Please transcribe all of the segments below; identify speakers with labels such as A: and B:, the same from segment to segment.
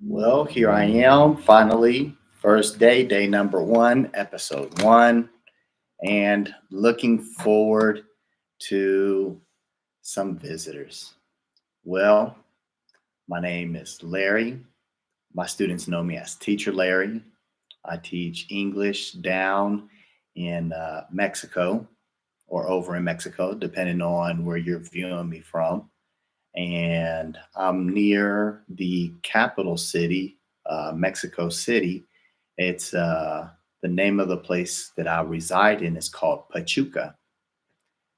A: Well, here I am, finally, first day, day number one, episode one, and looking forward to some visitors. Well, my name is Larry. My students know me as Teacher Larry. I teach English down in Mexico or over in Mexico, depending on where you're viewing me from. And I'm near the capital city, Mexico City. It's the name of the place that I reside in is called Pachuca.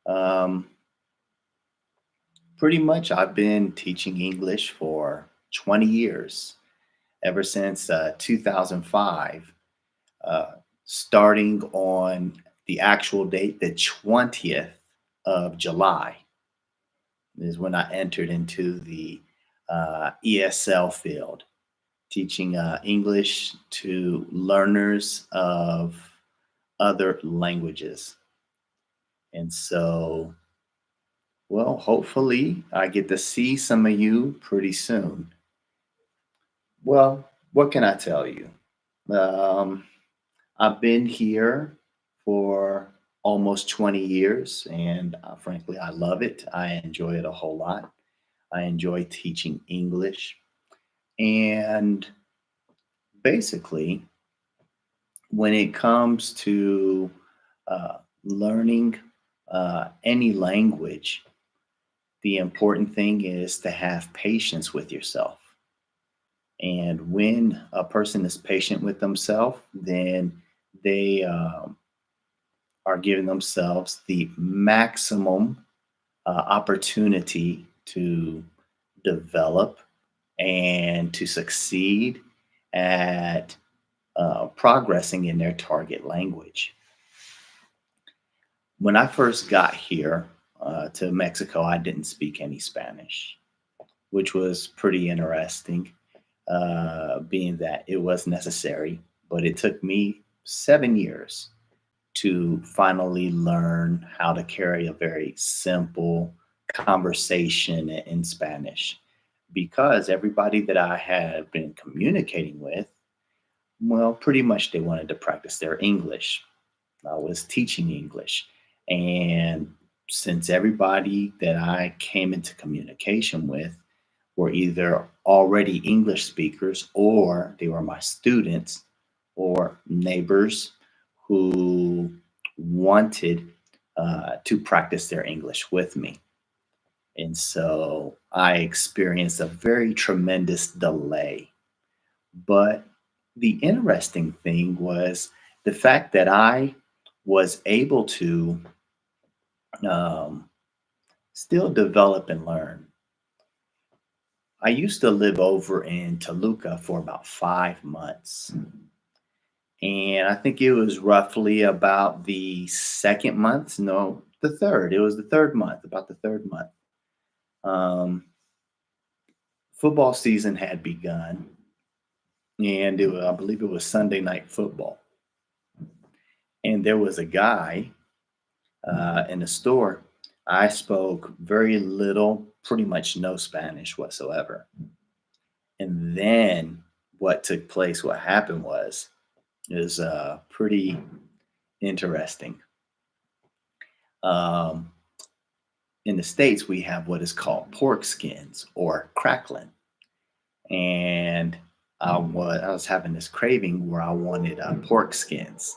A: Um, Pretty much, I've been teaching English for 20 years, ever since 2005, uh, starting on the actual date, the 20th of July, is when I entered into the ESL field, teaching English to learners of other languages. And so, well, hopefully, I get to see some of you pretty soon. Well, what can I tell you? Um, I've been here for almost 20 years, and frankly, I love it. I enjoy it a whole lot. I enjoy teaching English. And basically, when it comes to learning any language, the important thing is to have patience with yourself. And when a person is patient with themselves, then they are giving themselves the maximum opportunity to develop and to succeed at progressing in their target language. When I first got here to Mexico, I didn't speak any Spanish, which was pretty interesting, being that it was necessary. But it took me 7 years to finally learn how to carry a very simple conversation in Spanish because everybody that I had been communicating with, well, pretty much they wanted to practice their English. I was teaching English. And since everybody that I came into communication with were either already English speakers or they were my students or neighbors who wanted to practice their English with me. And so I experienced a very tremendous delay. But the interesting thing was the fact that I was able to um, still develop and learn. I used to live over in Toluca for about 5 months. And I think it was roughly about the second month. No, the third. It was the third month, about the third month. Um, Football season had begun, and I believe it was Sunday night football. And there was a guy in the store. I spoke very little, pretty much no Spanish whatsoever. And then what took place, what happened was, is pretty interesting. Um, in the States, we have what is called pork skins or crackling. And I was having this craving where I wanted pork skins,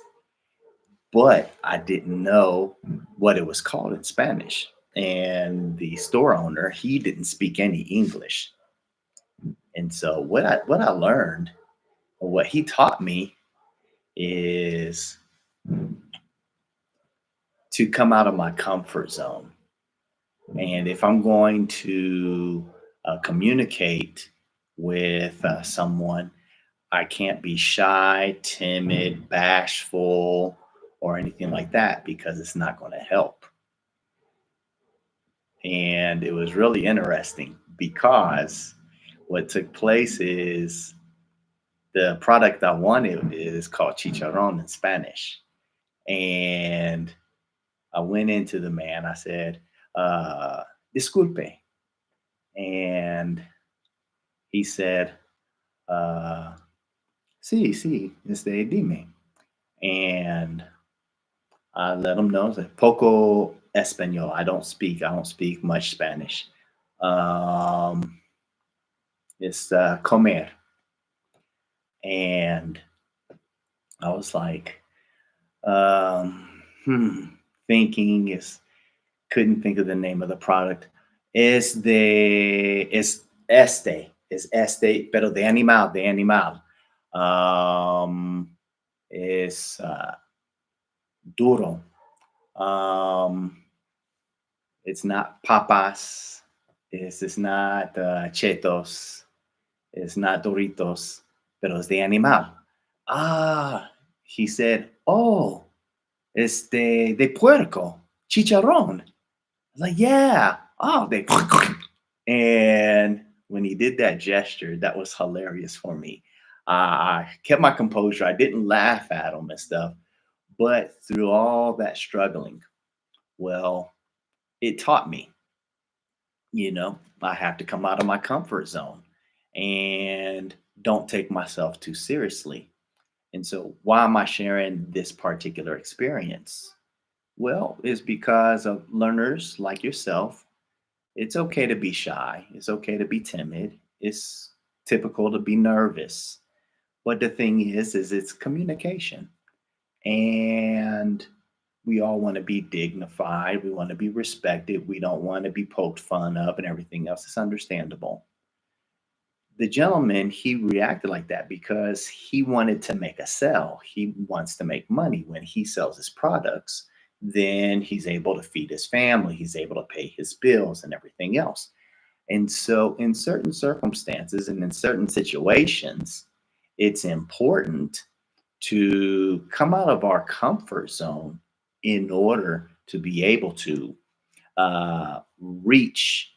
A: but I didn't know what it was called in Spanish. And the store owner, he didn't speak any English. And so what I learned, or what he taught me, is to come out of my comfort zone. And if I'm going to communicate with someone, I can't be shy, timid, bashful, or anything like that because it's not going to help. And it was really interesting because what took place is the product I wanted is called chicharron in Spanish. And I went into the man, I said, disculpe. And he said, uh, sí, sí, dime. And I let them know, it's poco español. I don't speak much Spanish. Um, it's comer. And I was like, thinking is couldn't think of the name of the product. Es este, pero de animal. Um, es duro. Um, it's not papas. It's not chetos. It's not Doritos, pero es de animal. Ah, he said, oh, de puerco, chicharrón. I was like, yeah. Oh, they. And when he did that gesture, that was hilarious for me. I kept my composure. I didn't laugh at him and stuff. But through all that struggling, well, it taught me, I have to come out of my comfort zone and don't take myself too seriously. And so, why am I sharing this particular experience? Well, it's because of learners like yourself. It's okay to be shy. It's okay to be timid. It's typical to be nervous. But the thing is it's communication. And we all want to be dignified. We want to be respected. We don't want to be poked fun of and everything else. It's understandable. The gentleman, he reacted like that because he wanted to make a sell. He wants to make money. When he sells his products, then he's able to feed his family, he's able to pay his bills and everything else. And so, in certain circumstances and in certain situations, it's important to come out of our comfort zone in order to be able to reach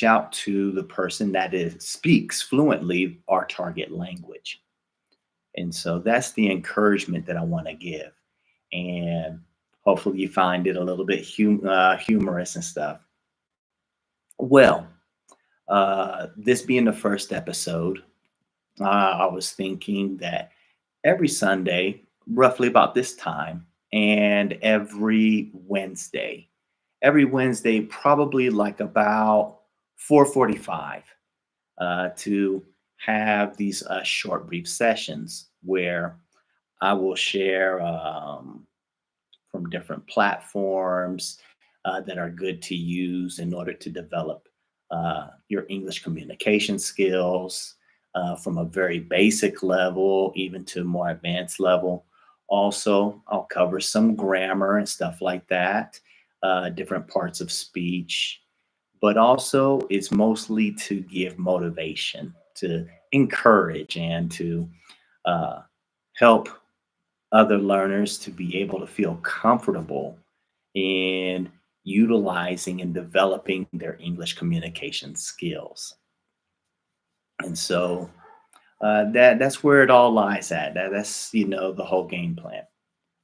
A: out to the person that speaks fluently our target language. And so that's the encouragement that I want to give. And hopefully you find it a little bit humorous and stuff. Well, this being the first episode, I was thinking that every Sunday, roughly about this time, and every Wednesday, probably like about 4:45, to have these short, brief sessions where I will share from different platforms that are good to use in order to develop your English communication skills from a very basic level, even to a more advanced level. Also, I'll cover some grammar and stuff like that, different parts of speech, but also it's mostly to give motivation, to encourage, and to uh, help other learners to be able to feel comfortable in utilizing and developing their English communication skills. And so that's where it all lies at. That's the whole game plan.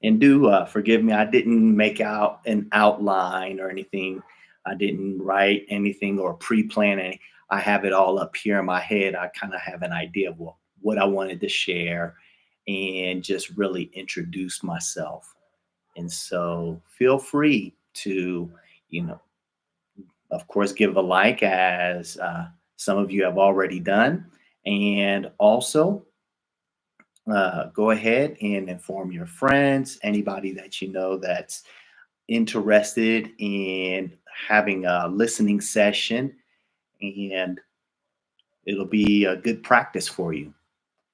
A: And do forgive me, I didn't make out an outline or anything. I didn't write anything or pre-plan any. I have it all up here in my head. I kind of have an idea of what I wanted to share and just really introduce myself. And so feel free to, you know, of course, give a like as some of you have already done. And also go ahead and inform your friends, anybody that you know that's interested in having a listening session, and it'll be a good practice for you.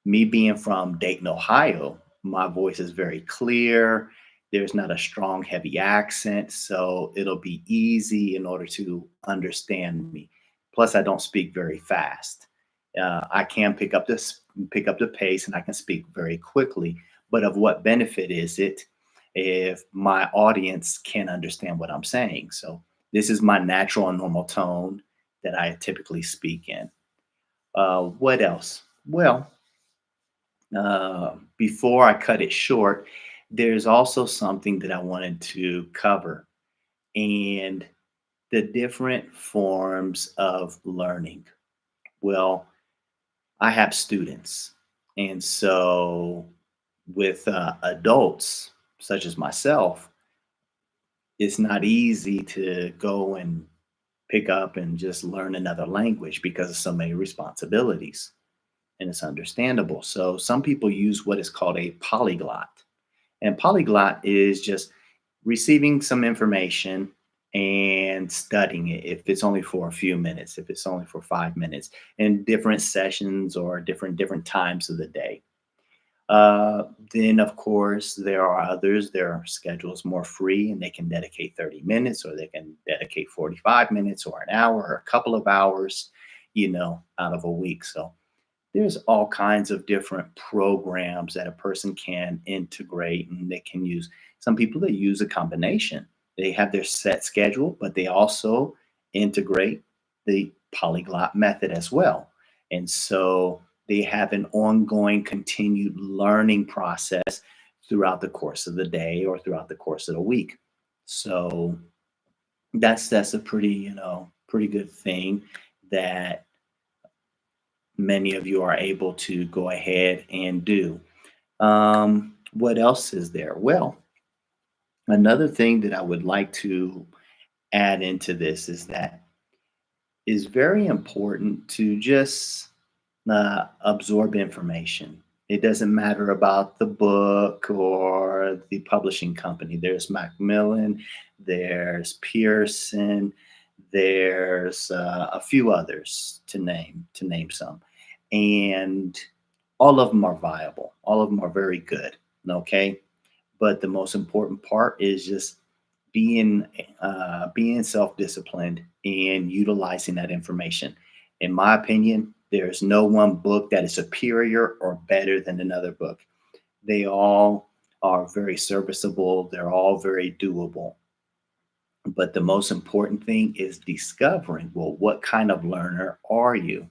A: Me being from Dayton, Ohio, my voice is very clear. There's not a strong, heavy accent, so it'll be easy in order to understand me. Plus, I don't speak very fast. I can pick up the pace, and I can speak very quickly. But of what benefit is it if my audience can understand what I'm saying? So this is my natural and normal tone that I typically speak in. What else? Well, before I cut it short, there's also something that I wanted to cover, and the different forms of learning. Well, I have students. And so with adults such as myself, it's not easy to go and pick up and just learn another language because of so many responsibilities. And it's understandable. So some people use what is called a polyglot. And polyglot is just receiving some information and studying it if it's only for a few minutes, if it's only for 5 minutes, in different sessions or different times of the day. Then, of course, there are others. Their schedule is more free and they can dedicate 30 minutes or they can dedicate 45 minutes or an hour or a couple of hours, out of a week. So there's all kinds of different programs that a person can integrate and they can use. Some people that use a combination. They have their set schedule, but they also integrate the polyglot method as well. And so they have an ongoing continued learning process throughout the course of the day or throughout the course of the week. So that's a pretty good thing that many of you are able to go ahead and do. What else is there? Well, another thing that I would like to add into this is that it's very important to just absorb information. It doesn't matter about the book or the publishing company. There's Macmillan, there's Pearson, there's a few others to name some, and all of them are viable. All of them are very good. Okay, but the most important part is just being being self-disciplined and utilizing that information. In my opinion, there's no one book that is superior or better than another book. They all are very serviceable. They're all very doable. But the most important thing is discovering, well, what kind of learner are you?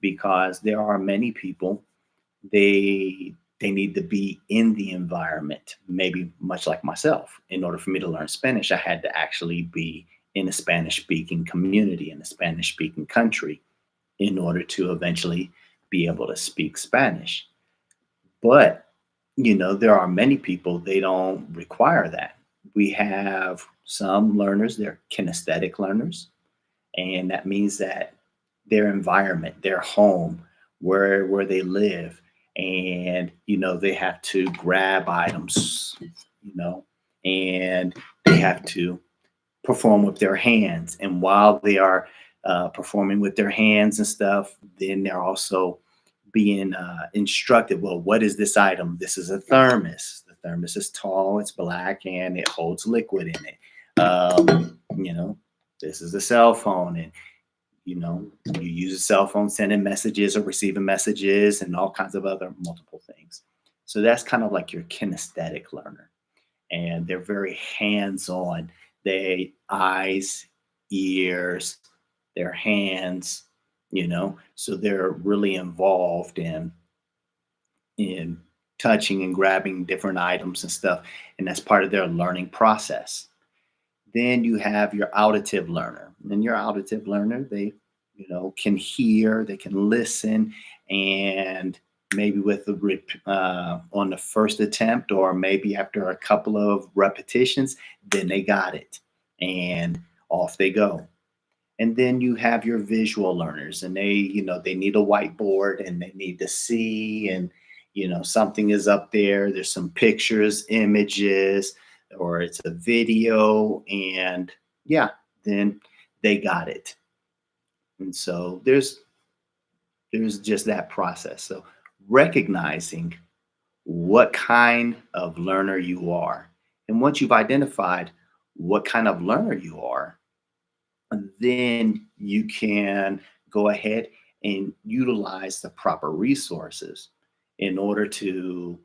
A: Because there are many people, they need to be in the environment, maybe much like myself. In order for me to learn Spanish, I had to actually be in a Spanish speaking community, in a Spanish speaking country, in order to eventually be able to speak Spanish. But there are many people, they don't require that. We have some learners, they're kinesthetic learners, and that means that their environment, their home, where they live, and they have to grab items, you know, and they have to perform with their hands. And while they are performing with their hands and stuff, then they're also being instructed. Well, what is this item? This is a thermos. The thermos is tall, it's black, and it holds liquid in it. This is a cell phone, and you use a cell phone sending messages or receiving messages and all kinds of other multiple things. So that's kind of like your kinesthetic learner. And they're very hands-on. They eyes, ears, their hands, so they're really involved in touching and grabbing different items and stuff. And that's part of their learning process. Then you have your auditive learner. And your auditive learner, they, can hear, they can listen, and maybe on the first attempt, or maybe after a couple of repetitions, then they got it, and off they go. And then you have your visual learners, and they need a whiteboard and they need to see, and something is up there. There's some pictures, images, or it's a video, and yeah, then they got it. And so there's just that process. So recognizing what kind of learner you are, and once you've identified what kind of learner you are, then you can go ahead and utilize the proper resources in order to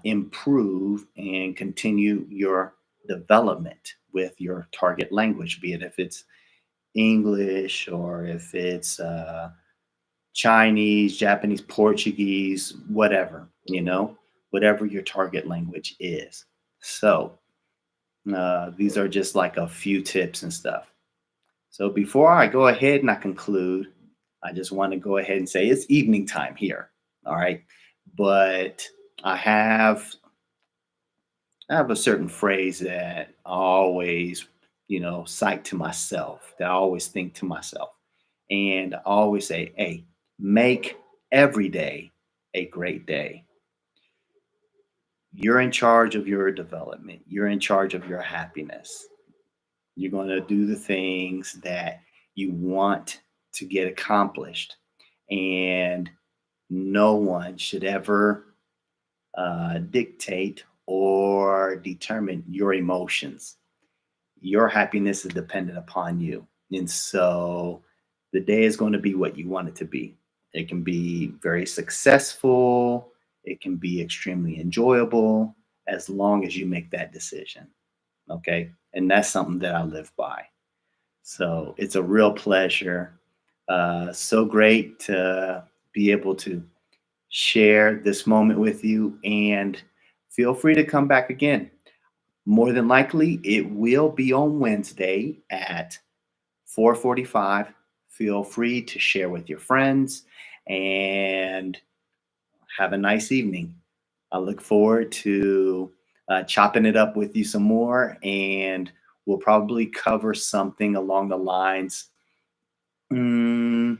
A: improve and continue your development with your target language, be it if it's English or if it's Chinese, Japanese, Portuguese, whatever your target language is. So these are just like a few tips and stuff. So before I go ahead and I conclude, I just want to go ahead and say it's evening time here. All right. But I have I have a certain phrase that I always, cite to myself, that I always think to myself. And I always say, hey, make every day a great day. You're in charge of your development. You're in charge of your happiness. You're going to do the things that you want to get accomplished. And no one should ever dictate or determine your emotions. Your happiness is dependent upon you. And so the day is going to be what you want it to be. It can be very successful, it can be extremely enjoyable as long as you make that decision. Okay. And that's something that I live by. So it's a real pleasure. So great to be able to share this moment with you, and feel free to come back again. More than likely, it will be on Wednesday at 4:45. Feel free to share with your friends and have a nice evening. I look forward to chopping it up with you some more, and we'll probably cover something along the lines. Mm,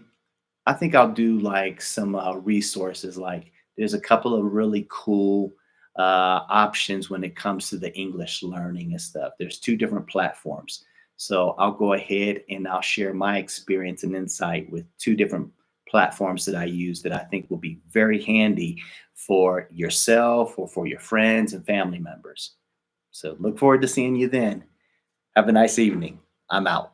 A: I think I'll do like some resources. Like there's a couple of really cool options when it comes to the English learning and stuff. There's two different platforms. So I'll go ahead and I'll share my experience and insight with two different platforms that I use that I think will be very handy for yourself or for your friends and family members. So look forward to seeing you then. Have a nice evening. I'm out.